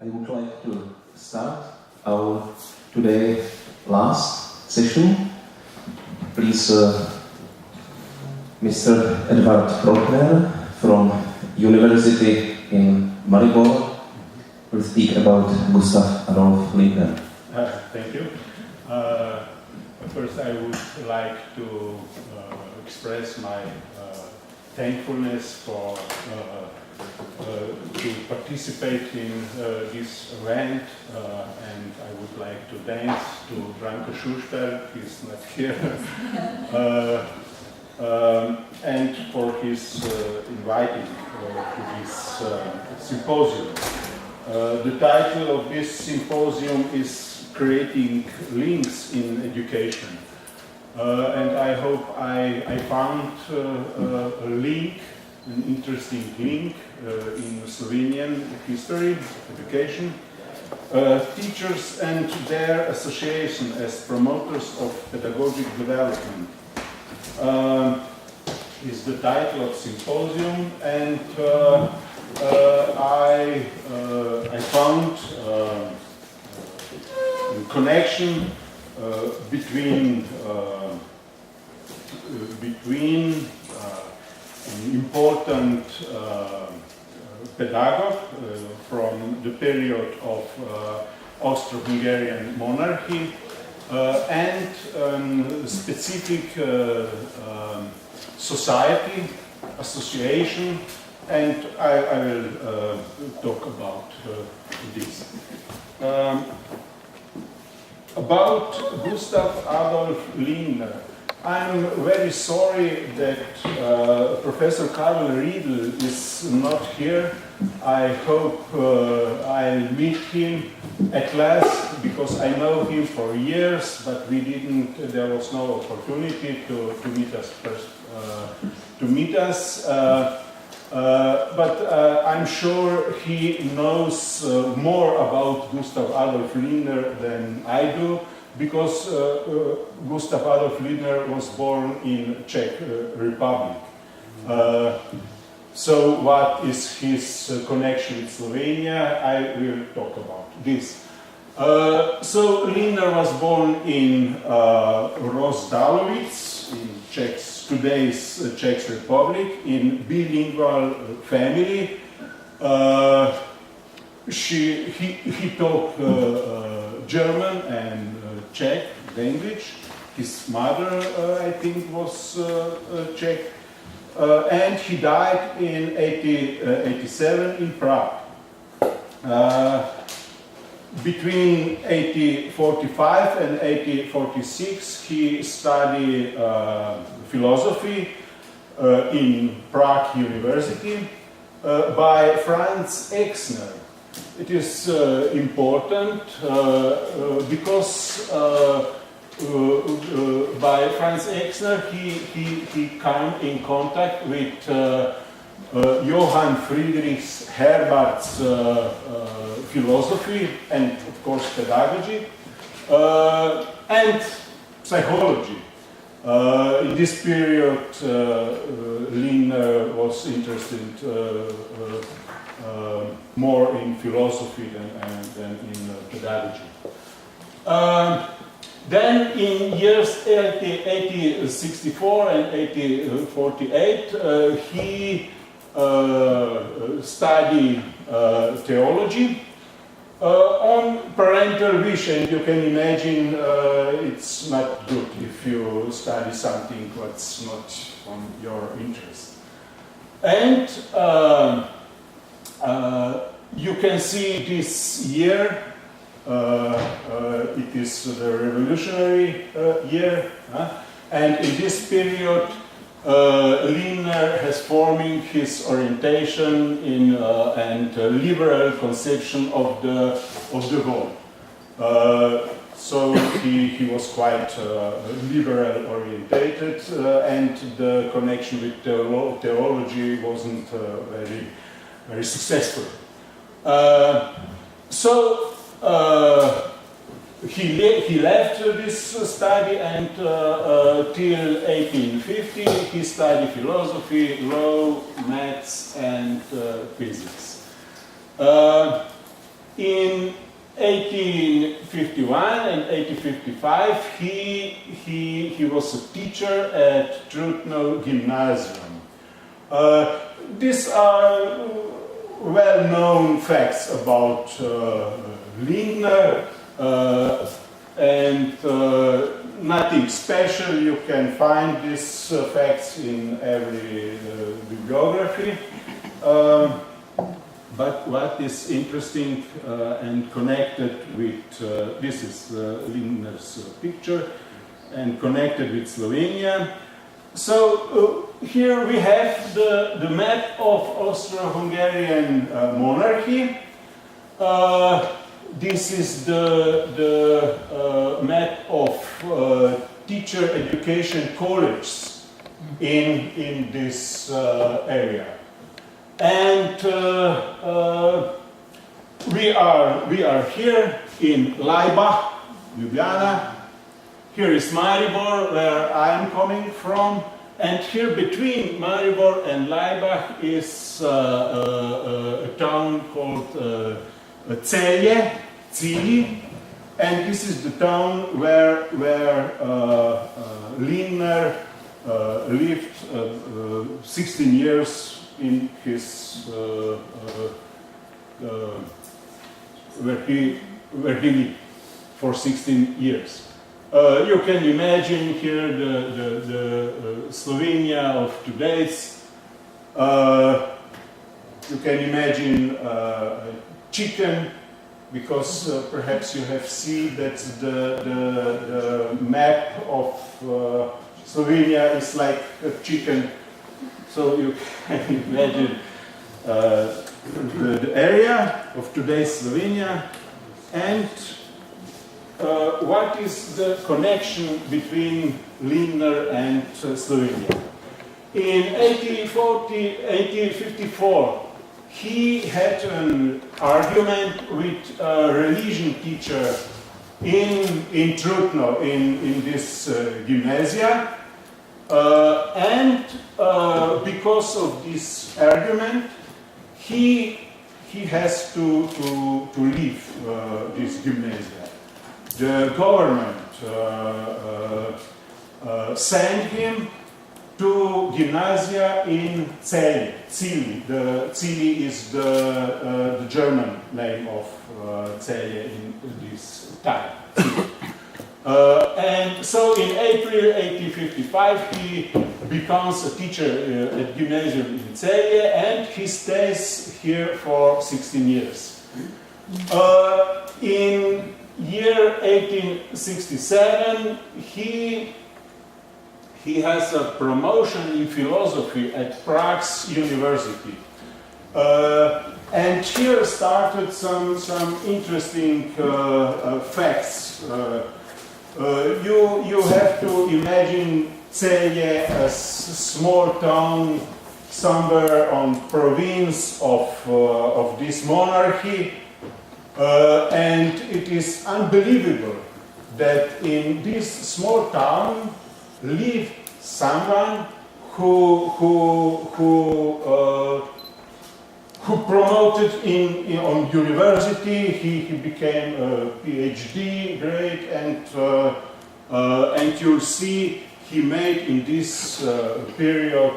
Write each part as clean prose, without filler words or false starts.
I would like to start our today last session. Please, Mr. Edvard Protner from University in Maribor will speak about Gustav Adolf Lindner. Thank you. First, I would like to express my thankfulness for to participate in this event, and I would like to thanks to Branko Šuštar, he's not here, and for his inviting to this symposium. The title of this symposium is Creating Links in Education, and I hope I found a link, an interesting link in Slovenian history, education, teachers and their association as promoters of pedagogic development is the title of symposium, and I found a connection between an important pedagogue from the period of Austro-Hungarian monarchy and a specific society, association, and I will talk about this. About Gustav Adolf Lindner. I'm very sorry that Professor Karl Riedl is not here. I hope I'll meet him at last, because I know him for years, but there was no opportunity to meet us first. But I'm sure he knows more about Gustav Adolf Lindner than I do, because Gustav Adolf Lindner was born in Czech Republic. So what is his connection with Slovenia? I will talk about this. So Lindner was born in Rozdalovic, in today's Czech Republic, in bilingual family. He taught German and Czech language. His mother, I think, was Czech. And he died in 1887 in Prague. Between 1845 and 1846, he studied philosophy in Prague University by Franz Exner. It is important because by Franz Exner he came in contact with Johann Friedrich Herbart's philosophy and, of course, pedagogy and psychology. In this period, Lindner was interested more in philosophy than in pedagogy. Then in years 1864 and 1848, he studied theology on parental wish, and you can imagine it's not good if you study something that's not on your interest. And you can see this year, it is the revolutionary year, and in this period Lindner has forming his orientation in and liberal conception of the world. So he was quite liberal orientated, and the connection with theology wasn't very successful. So he left this study, and till 1850 he studied philosophy, law, maths, and physics. In 1851 and 1855, he was a teacher at Trutno Gymnasium. These are well-known facts about Lindner, and nothing special. You can find these facts in every bibliography. But what is interesting and connected with, this is Lindner's picture, and connected with Slovenia. So here we have the map of Austro-Hungarian monarchy. This is the map of teacher education colleges in this area. And we are here in Laibach, Ljubljana. Here is Maribor, where I am coming from. And here between Maribor and Laibach is a town called Celje, Cili. And this is the town where Lindner lived 16 years in his where he lived for 16 years. You can imagine here the Slovenia of today's. You can imagine chicken, because perhaps you have seen that the map of Slovenia is like a chicken. So you can imagine the area of today's Slovenia, and what is the connection between Lindner and Slovenia. In 1854, he had an argument with a religion teacher in Trutno, in this gymnasia. And because of this argument, he has to leave this gymnasia. The government sent him to gymnasia in Celje, Cili. The Cili is the German name of Celje in this time. And so in April 1855 he becomes a teacher at gymnasium in Celje, and he stays here for 16 years. In year 1867 he has a promotion in philosophy at Prague's university. And here started some interesting facts. You have to imagine Celje as a small town somewhere on province of this monarchy, and it is unbelievable that in this small town lived someone who promoted on university. He became a PhD grade, and you'll see he made in this period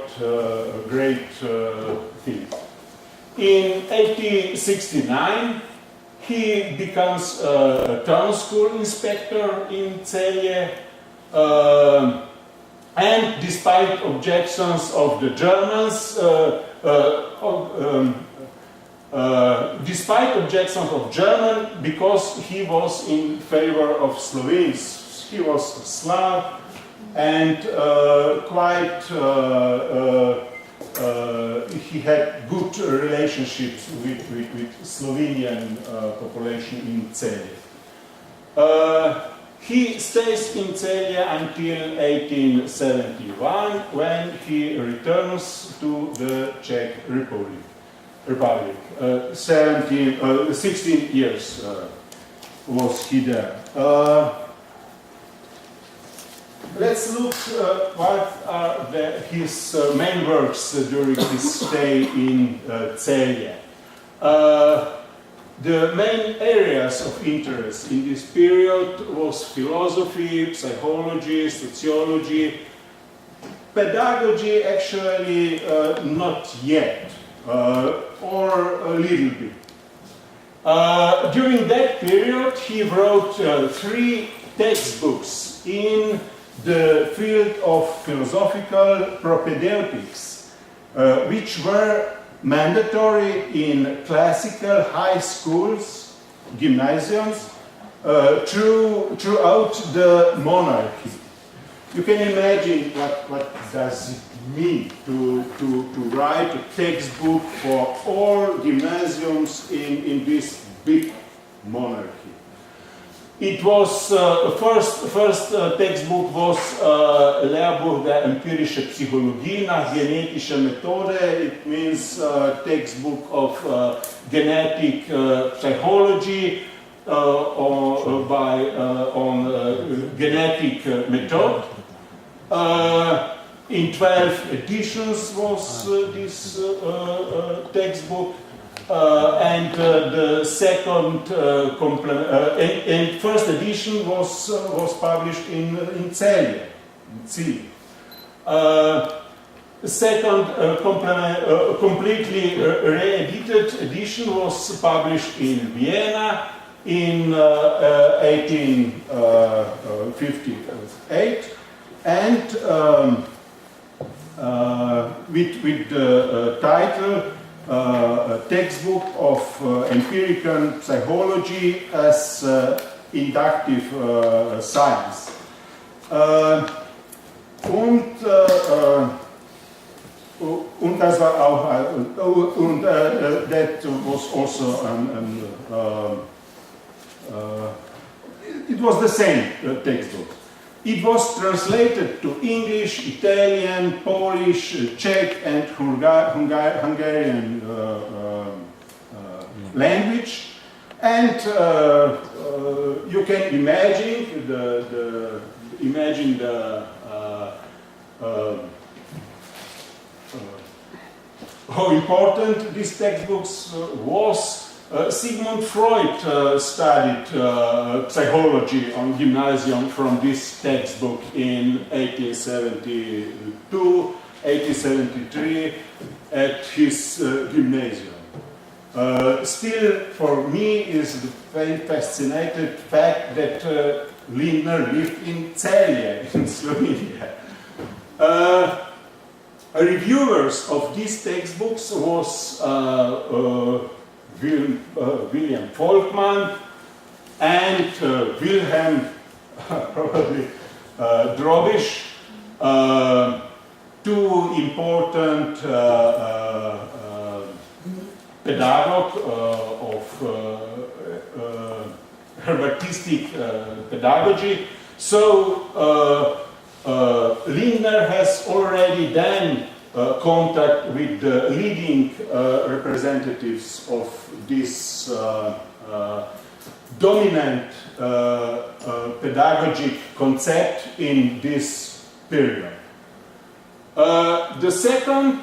great things. In 1869, he becomes a town school inspector in Celje, and despite objections of the Germans, because he was in favor of Slovenes. He was a Slav, and he had good relationships with Slovenian population in Celje. He stays in Celje until 1871, when he returns to the Czech Republic. 16 years was he there. Let's look what are his main works during his stay in Celje. The main areas of interest in this period was philosophy, psychology, sociology, pedagogy actually not yet, or a little bit. During that period he wrote 3 textbooks in the field of philosophical propedeutics, which were mandatory in classical high schools, gymnasiums, throughout the monarchy. You can imagine what does it mean to write a textbook for all gymnasiums in this big monarchy. It was, first textbook was Lehrbuch der empirischen Psychologie nach genetischer Methode. It means textbook of genetic psychology on genetic method. In 12 editions was this textbook. And the second and first edition was published in Celje. Second completely re-edited edition was published in Vienna in 1858, and with the title a textbook of empirical psychology as inductive science. Und das war auch, that was also it was the same textbook. It was translated to English, Italian, Polish, Czech, and Hungarian language, and you can imagine how important these textbooks was. Sigmund Freud studied psychology on gymnasium from this textbook in 1872, 1873 at his gymnasium. Still, for me, is the fascinating fact that Lindner lived in Celje, in Slovenia. Reviewers of these textbooks was William Volkmann and Wilhelm probably Drobisch, two important pedagogues of Herbartistic pedagogy. So Lindner has already then contact with the leading representatives of this dominant pedagogic concept in this period. The second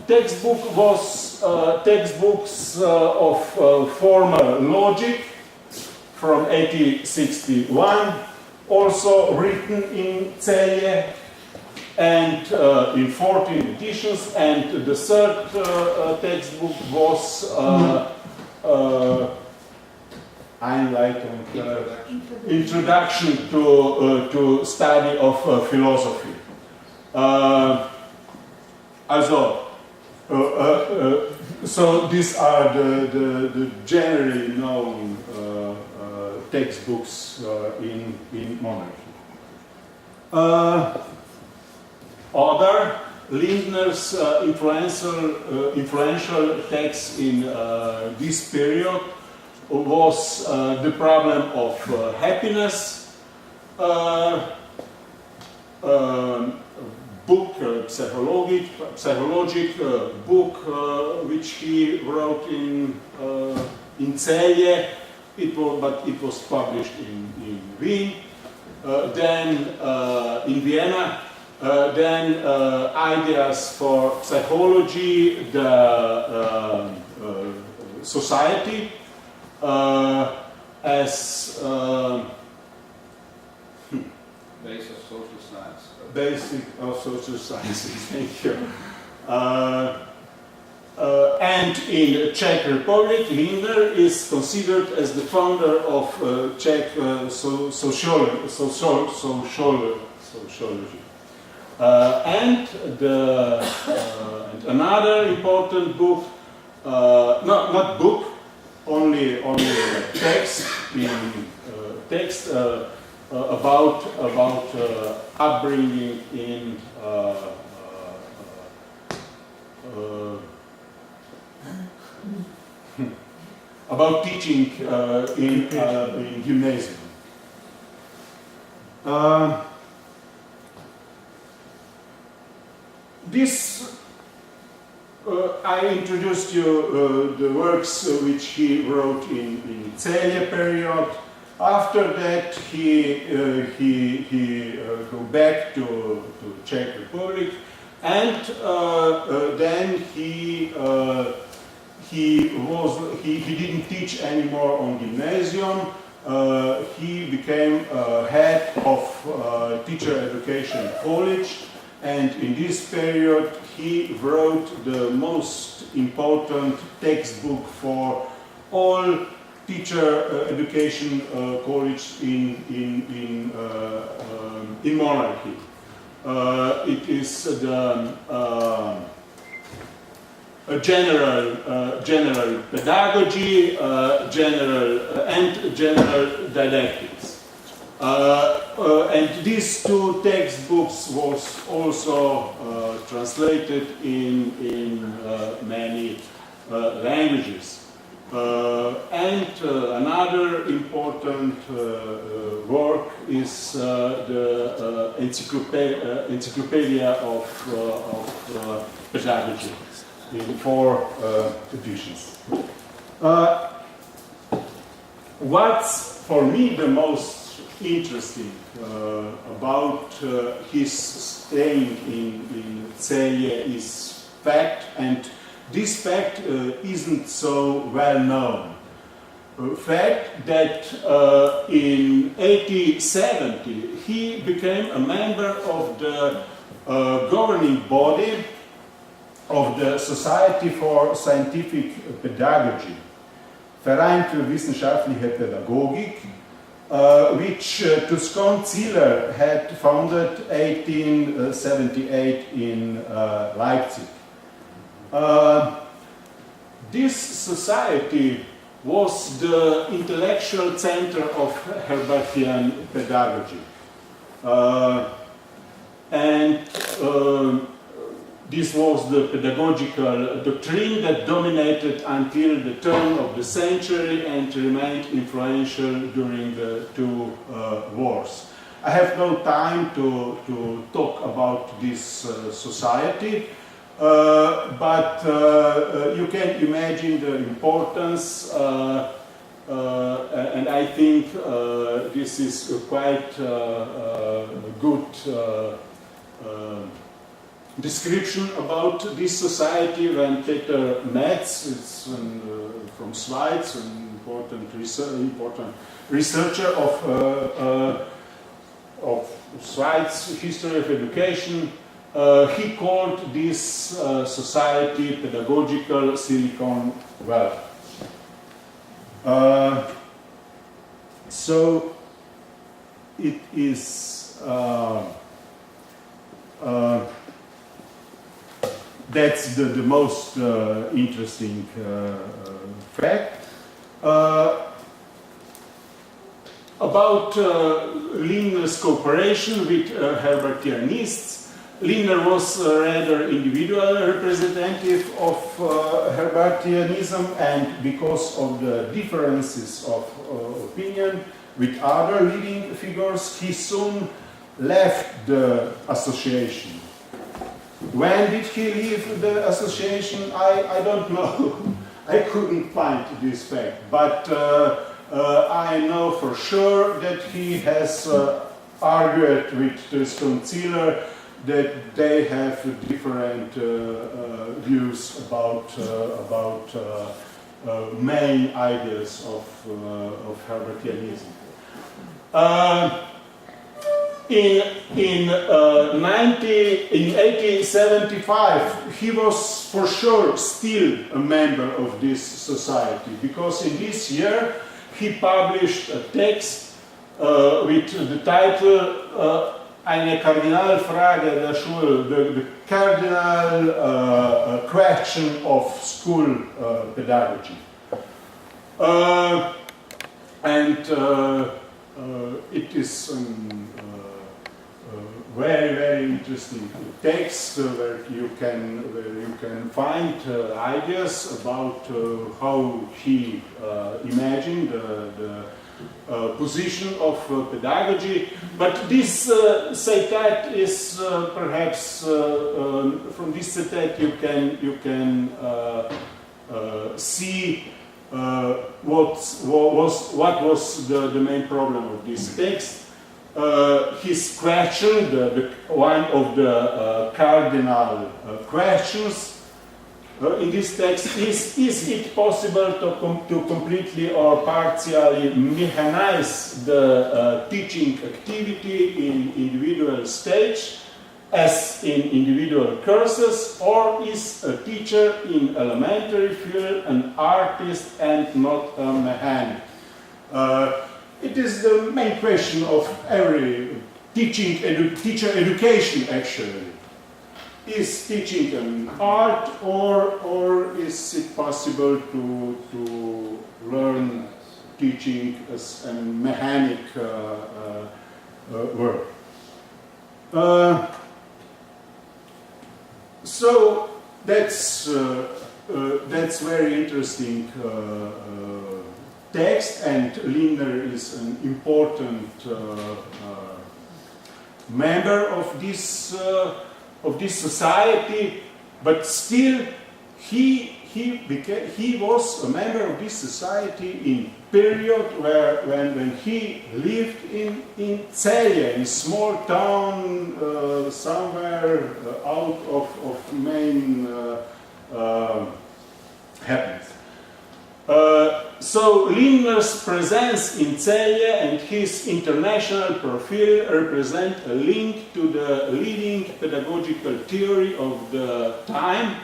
textbook was textbooks of formal logic from 1861, also written in Celje, and in 14 editions, and the third textbook was Introduction to Study of Philosophy. So these are the generally known textbooks in monarchy. Other Lindner's influential text in this period was the problem of happiness, book, psychologic book, which he wrote in Celje. But it was published in Wien. Then in Vienna. Then ideas for psychology, the society, as Base of social science. basic of social sciences. Thank you. And in Czech Republic, Lindner is considered as the founder of Czech sociology. And another important book, not book, only text about upbringing in about teaching in gymnasium. I introduced you the works which he wrote in Celje period. After that, he go back to Czech Republic, and then he didn't teach anymore on gymnasium. He became head of teacher education college, and in this period he wrote the most important textbook for all teacher education college in monarchy. It is the general pedagogy, general didactics. And these two textbooks was also translated in many languages. And another important work is the Encyclopedia of Pedagogy in 4 editions. What's for me the most interesting about his staying in Celje is fact, and this fact isn't so well known. Fact that in 1870 he became a member of the governing body of the Society for Scientific Pedagogy, Verein für wissenschaftliche Pädagogik, which Tuscan Ziller had founded 1878 in Leipzig. This society was the intellectual center of Herbartian pedagogy. This was the pedagogical doctrine that dominated until the turn of the century and remained influential during the 2 wars. I have no time to talk about this society, but you can imagine the importance, and I think this is a quite good description about this society when Peter Metz, it's from Schweiz, an important researcher of Schweiz history of education, he called this society pedagogical Silicon Valley. So it is that's the most interesting fact. About Lindner's cooperation with Herbartianists, Lindner was a rather individual representative of Herbartianism, and because of the differences of opinion with other leading figures, he soon left the association. When did he leave the association? I don't know. I couldn't find this fact, but I know for sure that he has argued with Tuscan Ziller that they have different views about main ideas of Herbartianism. In 1875, he was for sure still a member of this society, because in this year he published a text with the title Eine Kardinalfrage der Schule, the cardinal question of school pedagogy. It is very, very interesting text where you can find ideas about how he imagined the position of pedagogy. But this citat is perhaps from this citat you can see what was the main problem of this text. His question, one of the cardinal questions in this text is it possible to completely or partially mechanize the teaching activity in individual stage as in individual courses, or is a teacher in elementary field an artist and not a mechanic? It is the main question of every teacher education, actually. Is teaching an art, or is it possible to learn teaching as a mechanic work? So that's very interesting text, and Lindner is an important member of this society, but still he was a member of this society in period when he lived in Celje, in a small town somewhere out of main happens. So Lindner's presence in Celje and his international profile represent a link to the leading pedagogical theory of the time,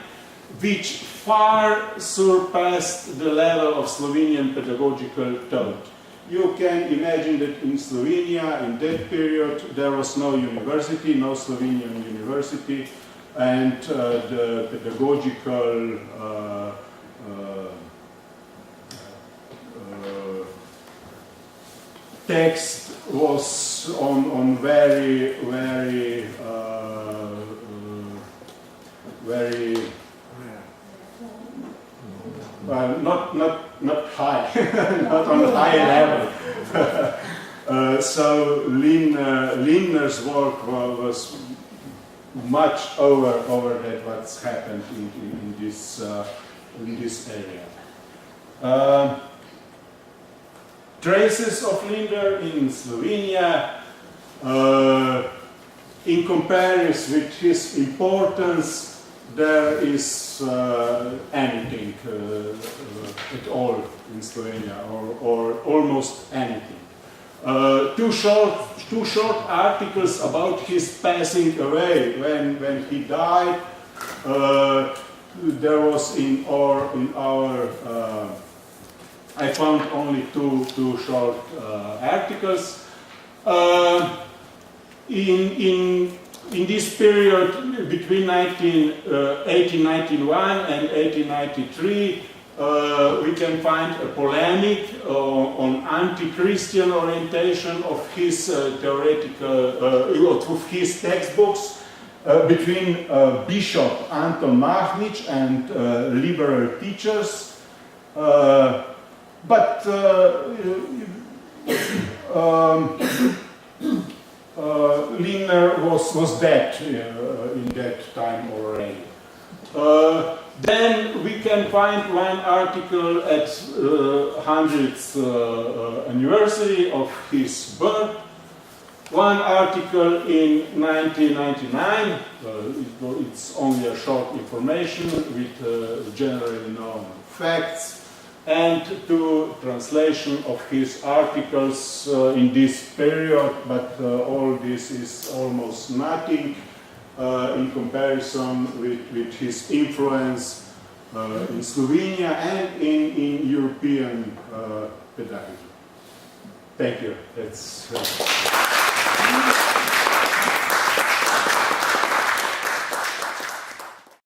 which far surpassed the level of Slovenian pedagogical thought. You can imagine that in Slovenia, in that period, there was no university, no Slovenian university, and the pedagogical text was on very not high, not on a high level. So Lindner's work was much over that what's happened in this area. Traces of Lindner in Slovenia, in comparison with his importance, there is anything at all in Slovenia, or almost anything. Two short articles about his passing away. When he died, there was in our I found only two short articles. In this period between 1891 and 1893, we can find a polemic on anti-Christian orientation of his theoretical, of his textbooks between Bishop Anton Mahnič and liberal teachers. But Lindner was dead in that time already. Then we can find one article at 100th anniversary of his birth, one article in 1999, it's only a short information with generally known facts. and to translation of his articles in this period, but all this is almost nothing in comparison with his influence in Slovenia and in European pedagogy. Thank you. That's